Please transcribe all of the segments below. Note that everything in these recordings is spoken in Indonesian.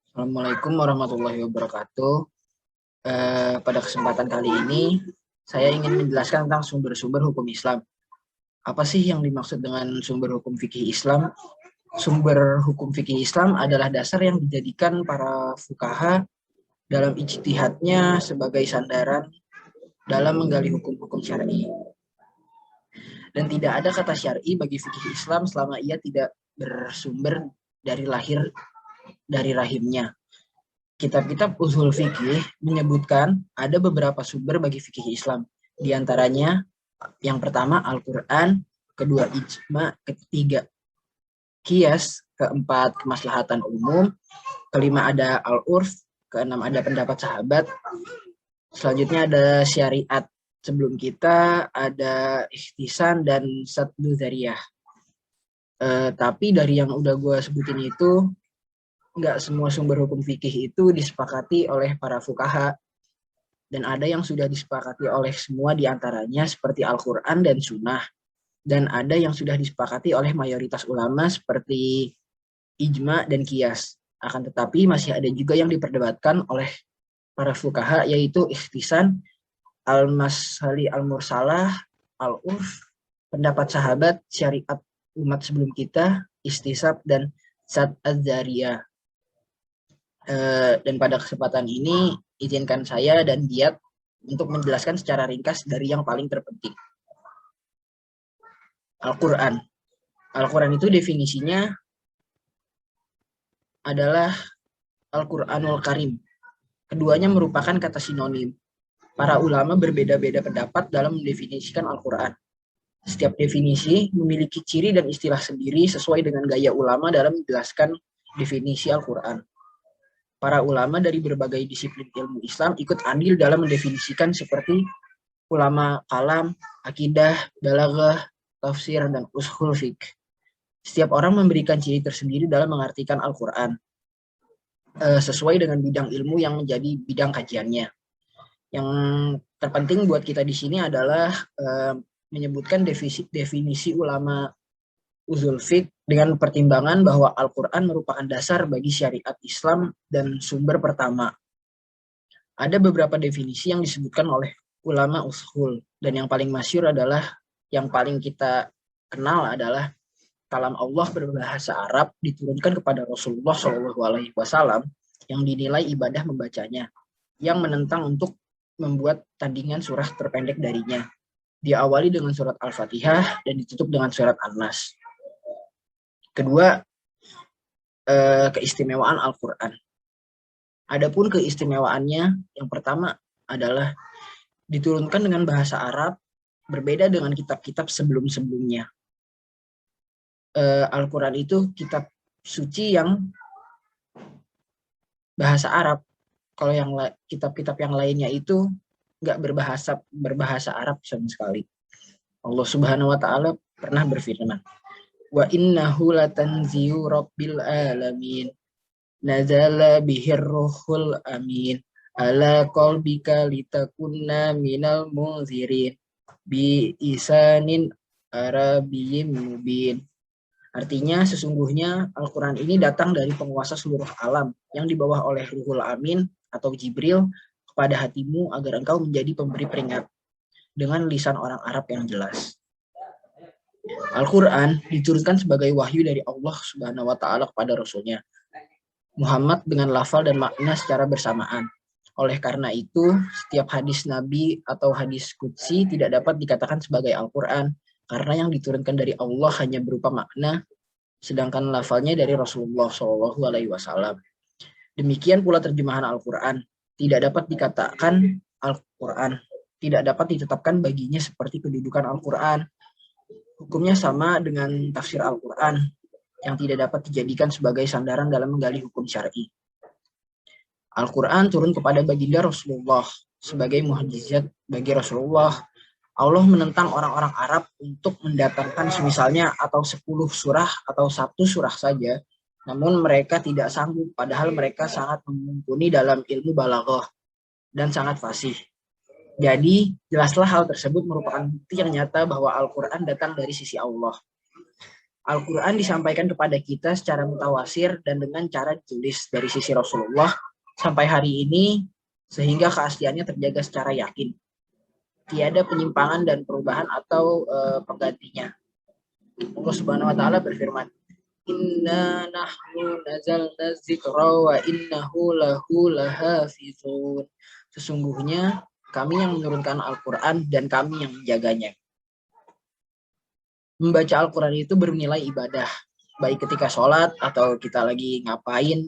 Assalamualaikum warahmatullahi wabarakatuh. Pada kesempatan kali ini, saya ingin menjelaskan tentang sumber-sumber hukum Islam. Apa sih yang dimaksud dengan sumber hukum fikih Islam? Sumber hukum fikih Islam adalah dasar yang dijadikan para fuqaha dalam ijtihadnya sebagai sandaran dalam menggali hukum-hukum syar'i. Dan tidak ada kata syar'i bagi fikih Islam selama ia tidak bersumber dari rahimnya. Kitab-kitab usul fikih menyebutkan ada beberapa sumber bagi fikih Islam. Di antaranya yang pertama Al-Quran, kedua ijma, ketiga qiyas, keempat kemaslahatan umum, kelima ada al-urf, keenam ada pendapat sahabat, selanjutnya ada syariat. Sebelum kita ada ikhtisan dan saddu dzariyah. Tapi dari yang udah gue sebutin itu, nggak semua sumber hukum fikih itu disepakati oleh para fuqaha, dan ada yang sudah disepakati oleh semua diantaranya seperti Al-Quran dan Sunnah, dan ada yang sudah disepakati oleh mayoritas ulama seperti ijma dan qiyas. Akan tetapi masih ada juga yang diperdebatkan oleh para fuqaha, yaitu ikhtisan, al-masali al-mursalah, al-urf, pendapat sahabat, syariat umat sebelum kita, istisab, dan sad az-zariyah. Dan pada kesempatan ini izinkan saya dan Giat untuk menjelaskan secara ringkas dari yang paling terpenting. Al-Quran. Al-Quran itu definisinya adalah Al-Quranul Karim. Keduanya merupakan kata sinonim. Para ulama berbeda-beda pendapat dalam mendefinisikan Al-Quran. Setiap definisi memiliki ciri dan istilah sendiri sesuai dengan gaya ulama dalam menjelaskan definisi Al-Quran. Para ulama dari berbagai disiplin ilmu Islam ikut andil dalam mendefinisikan seperti ulama kalam, akidah, balaghah, tafsir, dan ushul fiqh. Setiap orang memberikan ciri tersendiri dalam mengartikan Al-Quran sesuai dengan bidang ilmu yang menjadi bidang kajiannya. Yang terpenting buat kita di sini adalah menyebutkan definisi ulama usul fiqh dengan pertimbangan bahwa Al-Quran merupakan dasar bagi syariat Islam dan sumber pertama. Ada beberapa definisi yang disebutkan oleh ulama usul, dan yang paling masyhur adalah, yang paling kita kenal adalah kalam Allah berbahasa Arab diturunkan kepada Rasulullah SAW yang dinilai ibadah membacanya, yang menentang untuk membuat tandingan surah terpendek darinya. Diawali dengan surat Al-Fatihah dan ditutup dengan surat An-Nas. Kedua, keistimewaan Al-Quran. Adapun keistimewaannya, yang pertama adalah diturunkan dengan bahasa Arab, berbeda dengan kitab-kitab sebelum-sebelumnya. Al-Quran itu kitab suci yang bahasa Arab. Kalau yang kitab-kitab yang lainnya itu nggak berbahasa Arab sama sekali. Allah Subhanahu wa Ta'ala pernah berfirman, wa innahu latanziyu rabbil alamin nazala bihir ruhul amin ala qalbika litakunna minal munzirin bi isanin arabiyyin mubin. Artinya sesungguhnya Al-Quran ini datang dari penguasa seluruh alam yang dibawa oleh Ruhul Amin atau Jibril kepada hatimu agar engkau menjadi pemberi peringat dengan lisan orang Arab yang jelas. Al-Quran diturunkan sebagai wahyu dari Allah Subhanahu wa Ta'ala kepada Rasulnya Muhammad dengan lafal dan makna secara bersamaan. Oleh karena itu, setiap hadis Nabi atau hadis qudsi tidak dapat dikatakan sebagai Al-Quran, karena yang diturunkan dari Allah hanya berupa makna, sedangkan lafalnya dari Rasulullah SAW. Demikian pula terjemahan Al-Quran. Tidak dapat dikatakan Al-Quran, tidak dapat ditetapkan baginya seperti kedudukan Al-Quran. Hukumnya sama dengan tafsir Al-Quran yang tidak dapat dijadikan sebagai sandaran dalam menggali hukum syar'i. Al-Quran turun kepada baginda Rasulullah sebagai mukjizat bagi Rasulullah. Allah menentang orang-orang Arab untuk mendatangkan semisalnya atau 10 surah atau 1 surah saja, namun mereka tidak sanggup, padahal mereka sangat mumpuni dalam ilmu balaghah dan sangat fasih. Jadi, jelaslah hal tersebut merupakan bukti yang nyata bahwa Al-Quran datang dari sisi Allah. Al-Quran disampaikan kepada kita secara mutawatir dan dengan cara ditulis dari sisi Rasulullah sampai hari ini, sehingga keasliannya terjaga secara yakin. Tiada penyimpangan dan perubahan atau penggantinya. Allah Subhanahu wa taala berfirman, "Inna nahnu nazalna dzikra wa innahu lahu lahafizun." Sesungguhnya kami yang menurunkan Al-Quran dan kami yang menjaganya. Membaca Al-Quran itu bernilai ibadah, baik ketika sholat atau kita lagi ngapain,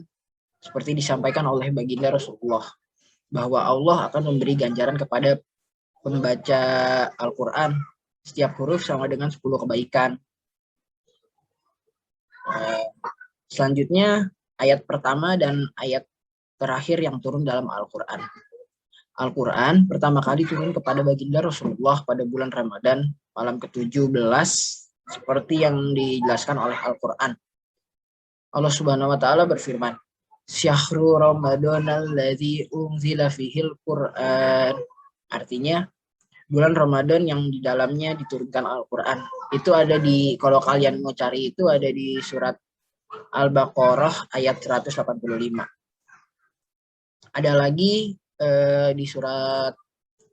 seperti disampaikan oleh baginda Rasulullah, bahwa Allah akan memberi ganjaran kepada pembaca Al-Quran. Setiap huruf sama dengan 10 kebaikan. Selanjutnya, ayat pertama dan ayat terakhir yang turun dalam Al-Quran. Al-Quran pertama kali turun kepada baginda Rasulullah pada bulan Ramadan, malam ke-17, seperti yang dijelaskan oleh Al-Quran. Allah Subhanahu wa taala berfirman, "Syahrul Ramadanal ladzi unzila fihil Qur'an." Artinya, bulan Ramadan yang di dalamnya diturunkan Al-Quran. Itu ada di, kalau kalian mau cari itu ada di surat Al-Baqarah ayat 185. Ada lagi di surat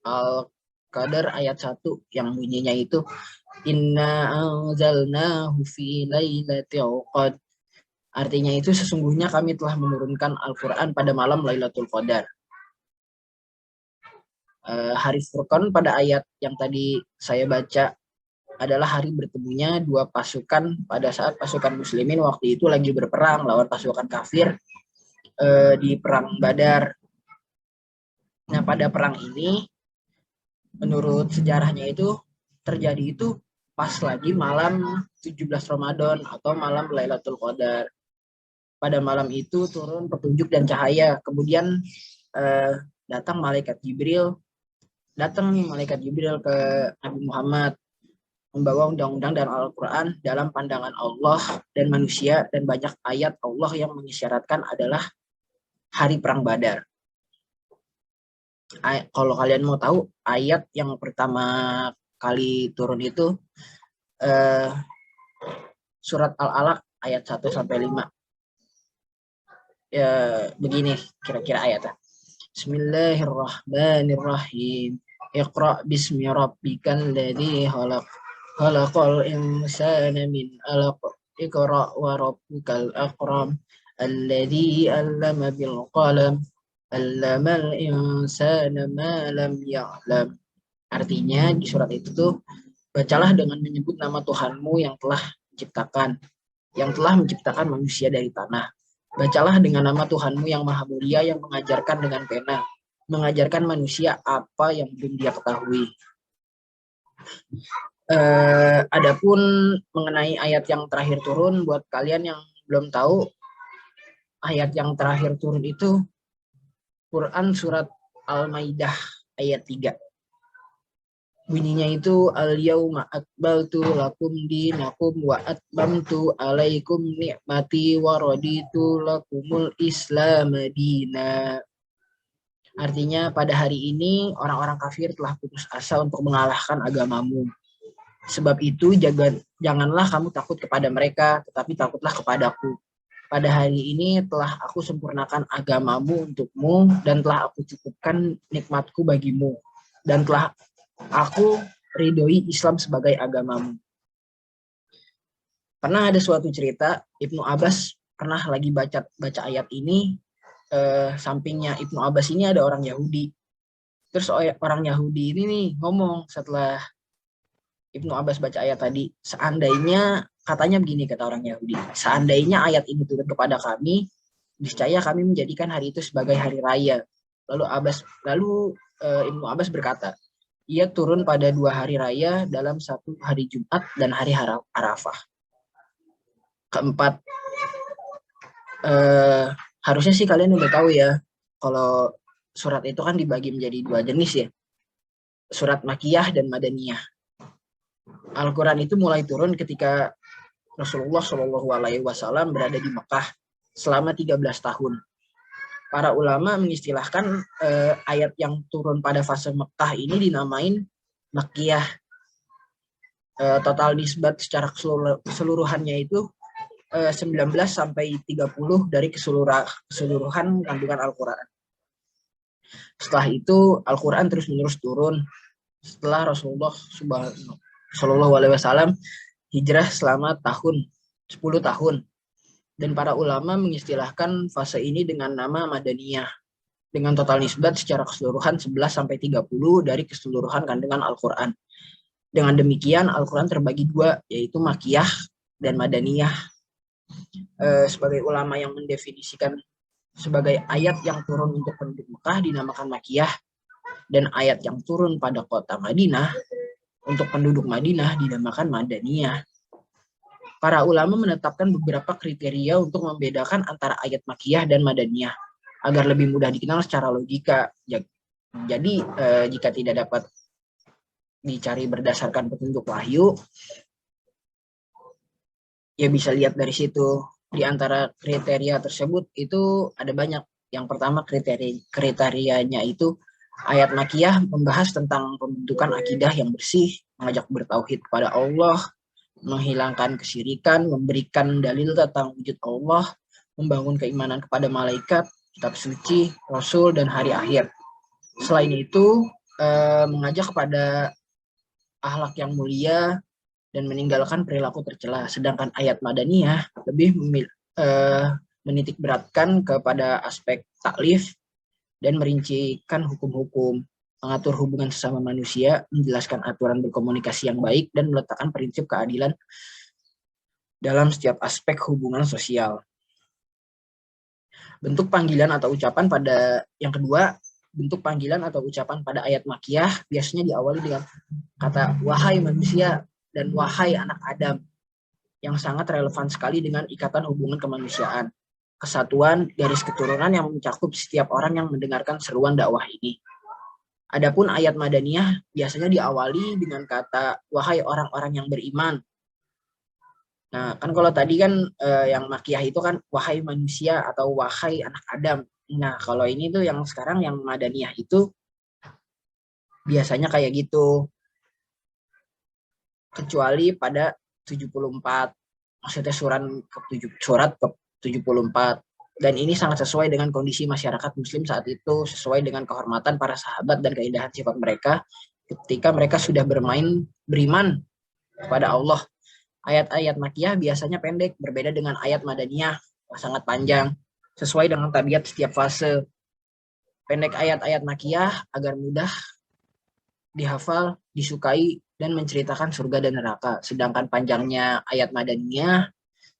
Al-Qadar ayat 1 yang bunyinya itu, "Inna anzalnahu fi lailatul qadr." Artinya itu sesungguhnya kami telah menurunkan Al-Quran pada malam Lailatul Qadar. Hari Furqan pada ayat yang tadi saya baca adalah hari bertemunya dua pasukan pada saat pasukan muslimin waktu itu lagi berperang lawan pasukan kafir di perang Badar. Nah, pada perang ini menurut sejarahnya itu terjadi itu pas lagi malam 17 Ramadan atau malam Lailatul Qadar. Pada malam itu turun petunjuk dan cahaya. Kemudian datang malaikat Jibril ke Nabi Muhammad membawa undang-undang dan Al-Quran dalam pandangan Allah dan manusia, dan banyak ayat Allah yang mengisyaratkan adalah hari perang Badar. Kalau kalian mau tahu, ayat yang pertama kali turun itu surat Al-Alaq ayat 1-5. Ya, begini kira-kira ayatnya. Bismillahirrahmanirrahim. Iqra bismi rabbikal ladzi khalaq. Khalaqal insana min 'alaq. Iqra wa rabbukal akram. Alladzi 'allama bil qalam. 'Allamal insana ma lam ya'lam. Artinya di surat itu tuh, bacalah dengan menyebut nama Tuhanmu yang telah menciptakan manusia dari tanah. Bacalah dengan nama Tuhanmu yang maha mulia yang mengajarkan dengan pena, mengajarkan manusia apa yang belum dia ketahui. Adapun mengenai ayat yang terakhir turun, buat kalian yang belum tahu, ayat yang terakhir turun itu Quran surat Al-Maidah ayat 3. Bunyinya itu, "Al-yauma akmaltu lakum dinakum wa atmamtu alaikum ni'mati wa raditu lakumul Islam madina." Artinya, pada hari ini orang-orang kafir telah putus asa untuk mengalahkan agamamu. Sebab itu janganlah kamu takut kepada mereka, tetapi takutlah kepadaku. Pada hari ini telah aku sempurnakan agamamu untukmu, dan telah aku cukupkan nikmatku bagimu, dan telah aku ridhoi Islam sebagai agamamu. Pernah ada suatu cerita, Ibnu Abbas pernah lagi baca ayat ini, sampingnya Ibnu Abbas ini ada orang Yahudi. Terus orang Yahudi ini nih ngomong setelah Ibnu Abbas baca ayat tadi, katanya begini kata orang Yahudi, "Seandainya ayat ini turun kepada kami, niscaya kami menjadikan hari itu sebagai hari raya." Lalu Ibnu Abbas berkata, ia turun pada 2 hari raya dalam satu hari Jumat dan hari Arafah. Keempat, harusnya sih kalian udah tahu ya, kalau surat itu kan dibagi menjadi 2 jenis ya, surat Makkiyah dan Madaniyah. Al-Quran itu mulai turun ketika Rasulullah SAW berada di Mekah selama 13 tahun. Para ulama mengistilahkan ayat yang turun pada fase Mekah ini dinamain Makkiyah. total nisbat secara keseluruhannya itu 19 sampai 30 dari keseluruhan kandungan Al-Quran. Setelah itu Al-Quran terus-menerus turun setelah Rasulullah Shallallahu Alaihi Wasallam hijrah selama 10 tahun. Dan para ulama mengistilahkan fase ini dengan nama Madaniyah dengan total nisbat secara keseluruhan 11 sampai 30 dari keseluruhan kandungan Al-Quran. Dengan demikian Al-Quran terbagi dua, yaitu Makiyah dan Madaniyah. Sebagai ulama yang mendefinisikan sebagai ayat yang turun untuk penduduk Mekah dinamakan Makiyah, dan ayat yang turun pada kota Madinah untuk penduduk Madinah dinamakan Madaniyah. Para ulama menetapkan beberapa kriteria untuk membedakan antara ayat Makiyah dan Madaniyah agar lebih mudah dikenal secara logika. Jadi jika tidak dapat dicari berdasarkan petunjuk wahyu, ya bisa lihat dari situ. Di antara kriteria tersebut itu ada banyak. Yang pertama kriterianya itu ayat Makiyah membahas tentang pembentukan akidah yang bersih, mengajak bertauhid kepada Allah, menghilangkan kesyirikan, memberikan dalil tentang wujud Allah, membangun keimanan kepada malaikat, kitab suci, rasul, dan hari akhir. Selain itu, mengajak kepada akhlak yang mulia dan meninggalkan perilaku tercela. Sedangkan ayat Madaniyah lebih menitik beratkan kepada aspek taklif dan merincikan hukum-hukum, mengatur hubungan sesama manusia, menjelaskan aturan berkomunikasi yang baik, dan meletakkan prinsip keadilan dalam setiap aspek hubungan sosial. Bentuk panggilan atau ucapan pada yang kedua, bentuk panggilan atau ucapan pada ayat Makiyah biasanya diawali dengan kata wahai manusia dan wahai anak Adam, yang sangat relevan sekali dengan ikatan hubungan kemanusiaan, kesatuan garis keturunan yang mencakup setiap orang yang mendengarkan seruan dakwah ini. Adapun ayat Madaniyah biasanya diawali dengan kata wahai orang-orang yang beriman. Nah, kan kalau tadi kan yang Makiyah itu kan wahai manusia atau wahai anak Adam. Nah, kalau ini tuh yang sekarang yang Madaniyah itu biasanya kayak gitu. Kecuali pada 74. Maksudnya surat ke 74. Dan ini sangat sesuai dengan kondisi masyarakat muslim saat itu, sesuai dengan kehormatan para sahabat dan keindahan sifat mereka ketika mereka sudah beriman kepada Allah. Ayat-ayat Makiyah biasanya pendek, berbeda dengan ayat Madaniyah sangat panjang, sesuai dengan tabiat setiap fase. Pendek ayat-ayat Makiyah agar mudah dihafal, disukai, dan menceritakan surga dan neraka. Sedangkan panjangnya ayat Madaniyah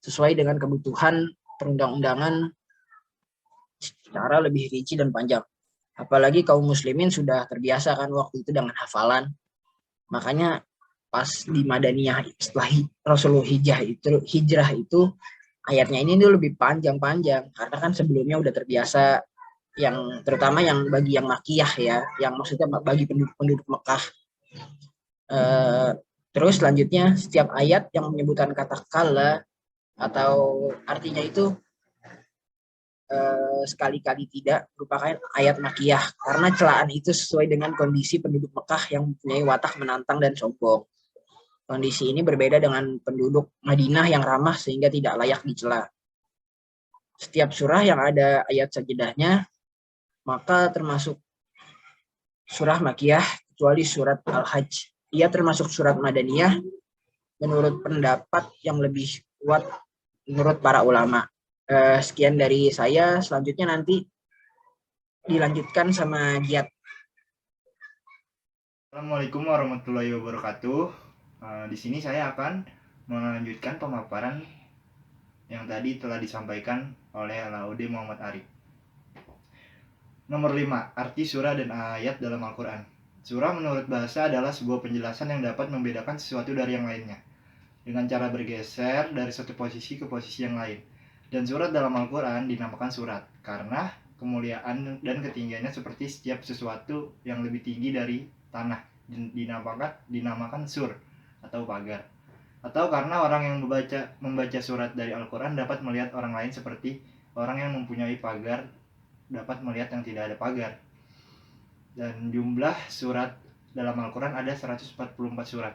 sesuai dengan kebutuhan perundang-undangan secara lebih rinci dan panjang. Apalagi kaum muslimin sudah terbiasa kan waktu itu dengan hafalan. Makanya pas di Madaniyah setelah Rasulullah hijrah itu ayatnya ini lebih panjang-panjang karena kan sebelumnya udah terbiasa, yang terutama yang bagi yang Makiyah ya, yang maksudnya bagi penduduk Mekah. Terus selanjutnya setiap ayat yang menyebutkan kata kala atau artinya itu sekali-kali tidak merupakan ayat Makiyah karena celaan itu sesuai dengan kondisi penduduk Mekah yang mempunyai watak menantang dan sombong. Kondisi ini berbeda dengan penduduk Madinah yang ramah sehingga tidak layak dicela. Setiap surah yang ada ayat sajidahnya maka termasuk surah Makiyah kecuali surat Al-Hajj. Ia termasuk surat Madaniyah menurut pendapat yang lebih kuat menurut para ulama. Sekian dari saya, selanjutnya nanti dilanjutkan sama Giat. Assalamualaikum warahmatullahi wabarakatuh. Di sini saya akan melanjutkan pemaparan yang tadi telah disampaikan oleh Laude Muhammad Arif. Nomor 5. Arti surah dan ayat dalam Al-Quran. Surah menurut bahasa adalah sebuah penjelasan yang dapat membedakan sesuatu dari yang lainnya dengan cara bergeser dari satu posisi ke posisi yang lain. Dan surat dalam Al-Quran dinamakan surat karena kemuliaan dan ketinggiannya seperti setiap sesuatu yang lebih tinggi dari tanah, dinamakan sur atau pagar. Atau karena orang yang membaca surat dari Al-Quran dapat melihat orang lain seperti orang yang mempunyai pagar dapat melihat yang tidak ada pagar. Dan jumlah surat dalam Al-Quran ada 144 surat.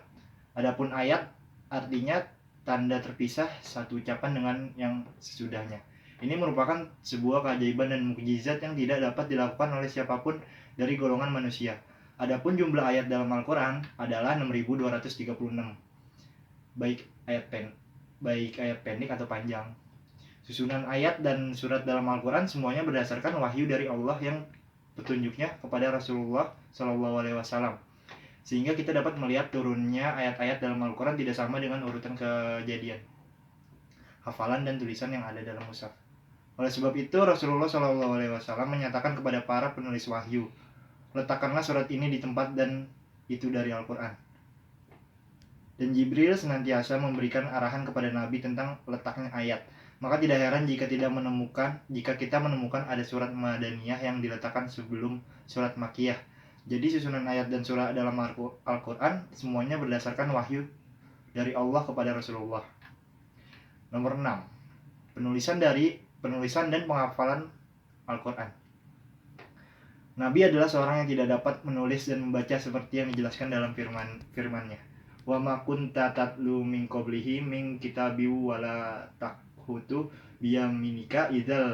Adapun ayat artinya tanda terpisah satu ucapan dengan yang sesudahnya. Ini merupakan sebuah keajaiban dan mukjizat yang tidak dapat dilakukan oleh siapapun dari golongan manusia. Adapun jumlah ayat dalam Al-Qur'an adalah 6.236. Baik ayat pendek atau panjang. Susunan ayat dan surat dalam Al-Qur'an semuanya berdasarkan wahyu dari Allah yang petunjuknya kepada Rasulullah Shallallahu Alaihi Wasallam, sehingga kita dapat melihat turunnya ayat-ayat dalam Al-Quran tidak sama dengan urutan kejadian, hafalan dan tulisan yang ada dalam mushaf. Oleh sebab itu Rasulullah Shallallahu Alaihi Wasallam menyatakan kepada para penulis wahyu, letakkanlah surat ini di tempat dan itu dari Al-Quran. Dan Jibril senantiasa memberikan arahan kepada Nabi tentang letaknya ayat. Maka tidak heran jika kita menemukan ada surat Madaniyah yang diletakkan sebelum surat Makkiyah. Jadi susunan ayat dan surah dalam Al-Quran semuanya berdasarkan wahyu dari Allah kepada Rasulullah. Nomor 6. Penulisan dan penghafalan Al-Quran. Nabi adalah seorang yang tidak dapat menulis dan membaca seperti yang dijelaskan dalam firman-Nya. Wa ma kunta tatlu min qablihi min kitabihi wala takhutu biyaminika idzal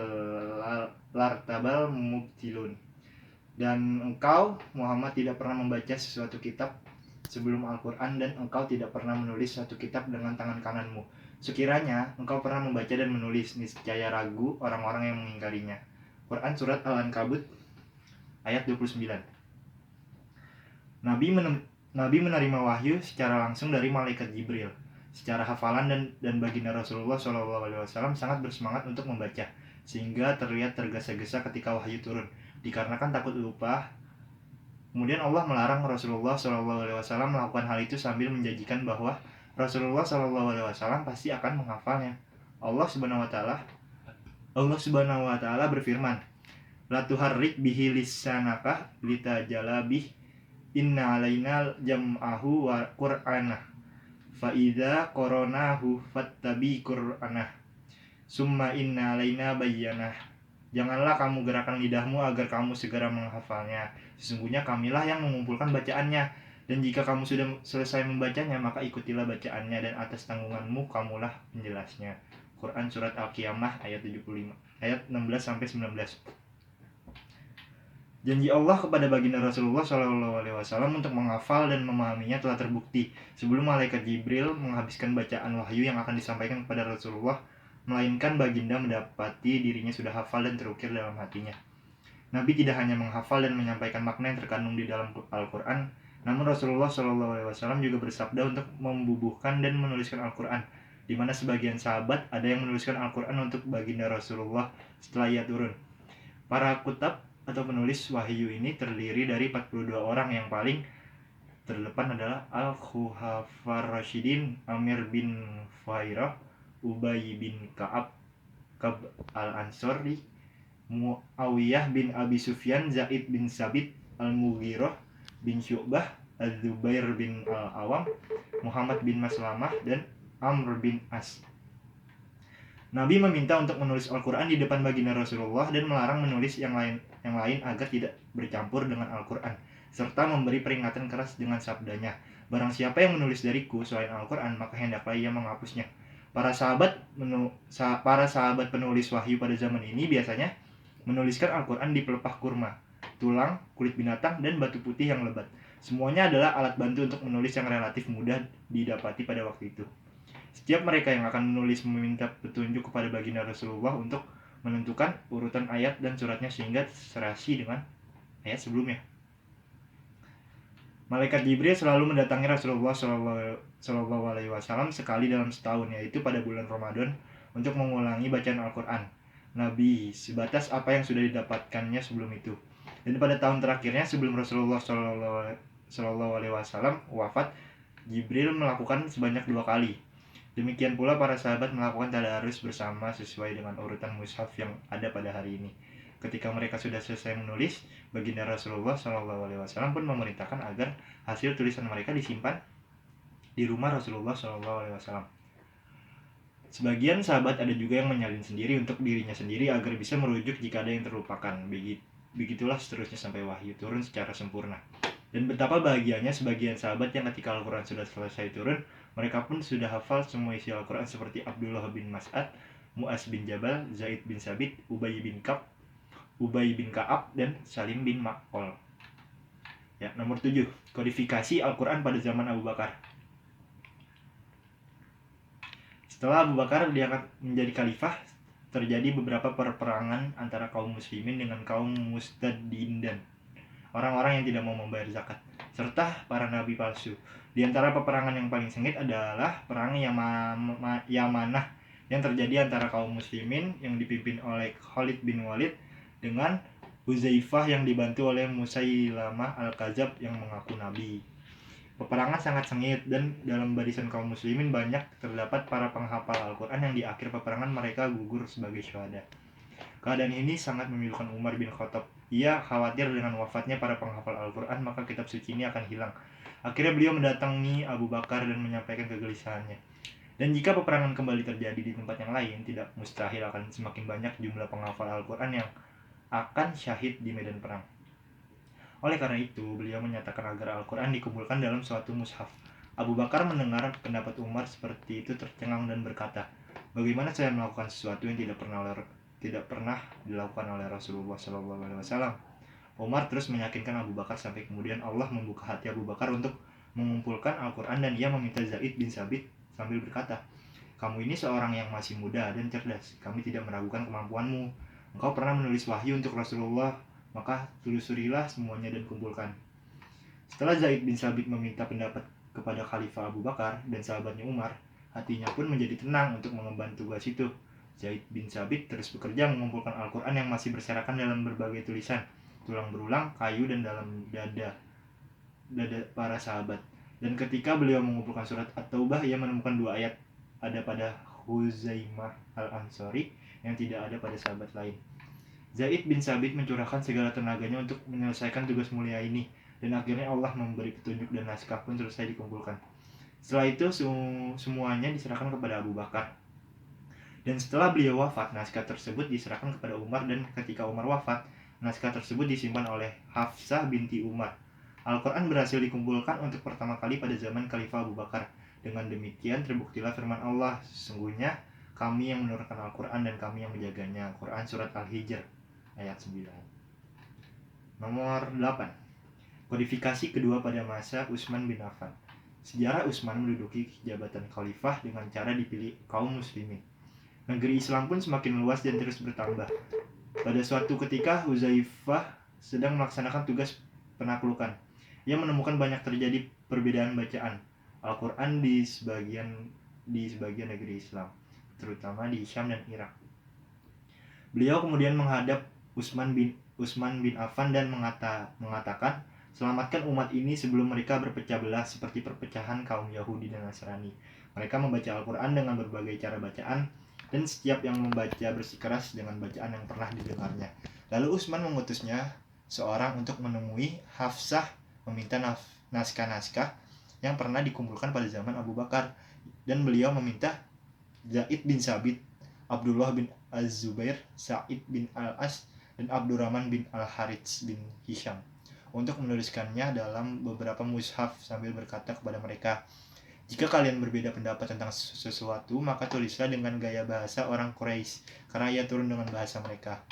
lartabal mubtilun. Dan engkau Muhammad tidak pernah membaca sesuatu kitab sebelum Al-Quran, dan engkau tidak pernah menulis suatu kitab dengan tangan kananmu. Sekiranya engkau pernah membaca dan menulis, niscaya ragu orang-orang yang mengingkarinya. Quran Surat Al-Ankabut ayat 29. Nabi menerima wahyu secara langsung dari malaikat Jibril. Secara hafalan dan baginda Rasulullah SAW sangat bersemangat untuk membaca, sehingga terlihat tergesa-gesa ketika wahyu turun, dikarenakan takut lupa. Kemudian Allah melarang Rasulullah SAW melakukan hal itu sambil menjanjikan bahwa Rasulullah SAW pasti akan menghafalnya. Allah Subhanahu Wa Ta'ala berfirman, La tuharrik bihi lisanaka litajala bih inna alaina jam'ahu wa qur'anah fa idza qaranahu fattabi qur'anah summa inna alaina bayyanah. Janganlah kamu gerakkan lidahmu agar kamu segera menghafalnya. Sesungguhnya kamilah yang mengumpulkan bacaannya. Dan jika kamu sudah selesai membacanya, maka ikutilah bacaannya, dan atas tanggunganmu kamulah penjelasnya. Quran Surat Al-Qiyamah ayat 75, ayat 16-19. Janji Allah kepada baginda Rasulullah SAW untuk menghafal dan memahaminya telah terbukti sebelum malaikat Jibril menghabiskan bacaan wahyu yang akan disampaikan kepada Rasulullah, melainkan baginda mendapati dirinya sudah hafal dan terukir dalam hatinya. Nabi tidak hanya menghafal dan menyampaikan makna yang terkandung di dalam Al-Quran, namun Rasulullah SAW juga bersabda untuk membubuhkan dan menuliskan Al-Quran, di mana sebagian sahabat ada yang menuliskan Al-Quran untuk baginda Rasulullah setelah ia turun. Para kutab atau penulis wahyu ini terdiri dari 42 orang. Yang paling terdepan adalah Al-Khufafar Rashidin, Amir bin Fuhairah, Ubay bin Ka'ab al-Ansori, Muawiyah bin Abi Sufyan, Zaid bin Sabit, Al-Mughirah bin Syu'bah, Az-Zubair bin Al-Awam, Muhammad bin Maslamah, dan Amr bin As. Nabi meminta untuk menulis Al-Quran di depan baginda Rasulullah dan melarang menulis yang lain agar tidak bercampur dengan Al-Quran, serta memberi peringatan keras dengan sabdanya, barang siapa yang menulis dariku selain Al-Quran, maka hendaklah ia menghapusnya. Para sahabat penulis wahyu pada zaman ini biasanya menuliskan Al-Quran di pelepah kurma, tulang, kulit binatang, dan batu putih yang lebat. Semuanya adalah alat bantu untuk menulis yang relatif mudah didapati pada waktu itu. Setiap mereka yang akan menulis meminta petunjuk kepada baginda Rasulullah untuk menentukan urutan ayat dan suratnya sehingga serasi dengan ayat sebelumnya. Malaikat Jibril selalu mendatangi Rasulullah SAW sekali dalam setahun, yaitu pada bulan Ramadan, untuk mengulangi bacaan Al-Quran Nabi sebatas apa yang sudah didapatkannya sebelum itu. Dan pada tahun terakhirnya sebelum Rasulullah SAW wafat, Jibril melakukan sebanyak 2 kali. Demikian pula para sahabat melakukan tadarus bersama sesuai dengan urutan mushaf yang ada pada hari ini. Ketika mereka sudah selesai menulis, baginda Rasulullah SAW pun memerintahkan agar hasil tulisan mereka disimpan di rumah Rasulullah SAW. Sebagian sahabat ada juga yang menyalin sendiri untuk dirinya sendiri agar bisa merujuk jika ada yang terlupakan. Begitulah seterusnya sampai wahyu turun secara sempurna. Dan betapa bahagianya sebagian sahabat yang ketika Al-Quran sudah selesai turun, mereka pun sudah hafal semua isi Al-Quran seperti Abdullah bin Mas'ad, Mu'az bin Jabal, Zaid bin Sabit, Ubay bin Ka'ab, dan Salim bin Ma'qol. Ya, nomor 7. Kodifikasi Al-Quran pada zaman Abu Bakar. Setelah Abu Bakar diangkat menjadi khalifah, terjadi beberapa perperangan antara kaum muslimin dengan kaum mustadindan, orang-orang yang tidak mau membayar zakat, serta para nabi palsu. Di antara peperangan yang paling sengit adalah perang Yamanah yang terjadi antara kaum muslimin yang dipimpin oleh Khalid bin Walid dengan Huzaifah yang dibantu oleh Musailamah al-Kadzab yang mengaku nabi. Peperangan sangat sengit dan dalam barisan kaum muslimin banyak terdapat para penghafal Al-Quran yang di akhir peperangan mereka gugur sebagai syuhada. Keadaan ini sangat memilukan Umar bin Khattab. Ia khawatir dengan wafatnya para penghafal Al-Quran maka kitab suci ini akan hilang. Akhirnya beliau mendatangi Abu Bakar dan menyampaikan kegelisahannya. Dan jika peperangan kembali terjadi di tempat yang lain, tidak mustahil akan semakin banyak jumlah penghafal Al-Quran yang akan syahid di medan perang. Oleh karena itu, beliau menyatakan agar Al-Quran dikumpulkan dalam suatu mushaf. Abu Bakar mendengar pendapat Umar seperti itu tercengang dan berkata, bagaimana saya melakukan sesuatu yang tidak pernah dilakukan oleh Rasulullah SAW? Umar terus meyakinkan Abu Bakar sampai kemudian Allah membuka hati Abu Bakar untuk mengumpulkan Al-Quran dan ia meminta Zaid bin Sabit sambil berkata, kamu ini seorang yang masih muda dan cerdas. Kami tidak meragukan kemampuanmu. Engkau pernah menulis wahyu untuk Rasulullah, maka telusurilah semuanya dan kumpulkan. Setelah Zaid bin Sabit meminta pendapat kepada Khalifah Abu Bakar dan sahabatnya Umar, hatinya pun menjadi tenang untuk mengemban tugas itu. Zaid bin Sabit terus bekerja mengumpulkan Al-Quran yang masih berserakan dalam berbagai tulisan, tulang berulang, kayu, dan dalam dada para sahabat. Dan ketika beliau mengumpulkan surat At-Taubah, ia menemukan 2 ayat ada pada Huzaimah al-Ansari yang tidak ada pada sahabat lain. Zaid bin Sabit mencurahkan segala tenaganya untuk menyelesaikan tugas mulia ini, dan akhirnya Allah memberi petunjuk dan naskah pun selesai dikumpulkan. Setelah itu semuanya diserahkan kepada Abu Bakar. Dan setelah beliau wafat, naskah tersebut diserahkan kepada Umar, dan ketika Umar wafat, naskah tersebut disimpan oleh Hafsah binti Umar. Al-Quran berhasil dikumpulkan untuk pertama kali pada zaman Khalifah Abu Bakar. Dengan demikian terbuktilah firman Allah, sesungguhnya kami yang menurunkan Al-Quran dan kami yang menjaganya. Quran Surat Al-Hijr ayat 9. Nomor 8. Kodifikasi kedua pada masa Utsman bin Affan. Sejarah Utsman menduduki jabatan khalifah dengan cara dipilih kaum muslimin. Negeri Islam pun semakin luas dan terus bertambah. Pada suatu ketika Huzaifah sedang melaksanakan tugas penaklukan. Ia menemukan banyak terjadi perbedaan bacaan Al-Quran di sebagian negeri Islam, terutama di Syam dan Irak. Beliau kemudian menghadap Utsman bin Affan dan mengatakan, selamatkan umat ini sebelum mereka berpecah belah seperti perpecahan kaum Yahudi dan Nasrani. Mereka membaca Al-Quran dengan berbagai cara bacaan, dan setiap yang membaca bersikeras dengan bacaan yang pernah didengarnya. Lalu Utsman mengutusnya seorang untuk menemui Hafsah, meminta naskah-naskah yang pernah dikumpulkan pada zaman Abu Bakar, dan beliau meminta Zaid bin Sabit, Abdullah bin Az-Zubair, Sa'id bin Al-As, dan Abdurrahman bin Al-Harits bin Hisham untuk menuliskannya dalam beberapa mushaf sambil berkata kepada mereka, jika kalian berbeda pendapat tentang sesuatu, maka tulislah dengan gaya bahasa orang Quraisy, karena ia turun dengan bahasa mereka.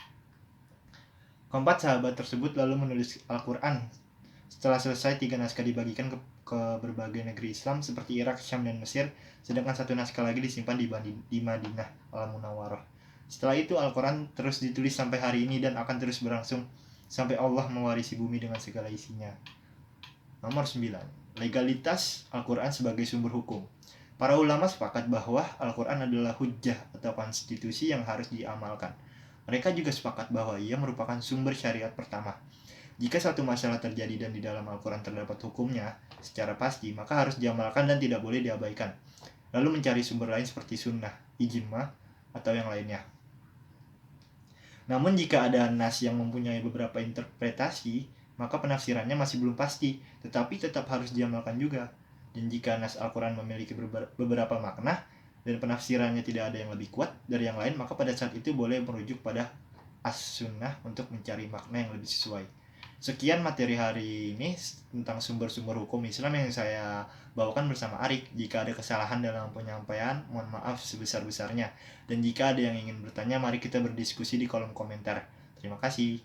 Keempat sahabat tersebut lalu menulis Al-Quran. Setelah selesai, 3 naskah dibagikan ke berbagai negeri Islam seperti Irak, Syam, dan Mesir, sedangkan 1 naskah lagi disimpan di Madinah Al-Munawwarah. Setelah itu Al-Quran terus ditulis sampai hari ini dan akan terus berlangsung sampai Allah mewarisi bumi dengan segala isinya. Nomor 9. Legalitas Al-Quran sebagai sumber hukum. Para ulama sepakat bahwa Al-Quran adalah hujjah atau konstitusi yang harus diamalkan. Mereka juga sepakat bahwa ia merupakan sumber syariat pertama. Jika suatu masalah terjadi dan di dalam Al-Quran terdapat hukumnya secara pasti, maka harus diamalkan dan tidak boleh diabaikan. Lalu mencari sumber lain seperti sunnah, ijma, atau yang lainnya. Namun jika ada nas yang mempunyai beberapa interpretasi, maka penafsirannya masih belum pasti, tetapi tetap harus diamalkan juga. Dan jika nas Al-Quran memiliki beberapa makna, dan penafsirannya tidak ada yang lebih kuat dari yang lain, maka pada saat itu boleh merujuk pada as-sunnah untuk mencari makna yang lebih sesuai. Sekian materi hari ini tentang sumber-sumber hukum Islam yang saya bawakan bersama Arik. Jika ada kesalahan dalam penyampaian, mohon maaf sebesar-besarnya. Dan jika ada yang ingin bertanya, mari kita berdiskusi di kolom komentar. Terima kasih.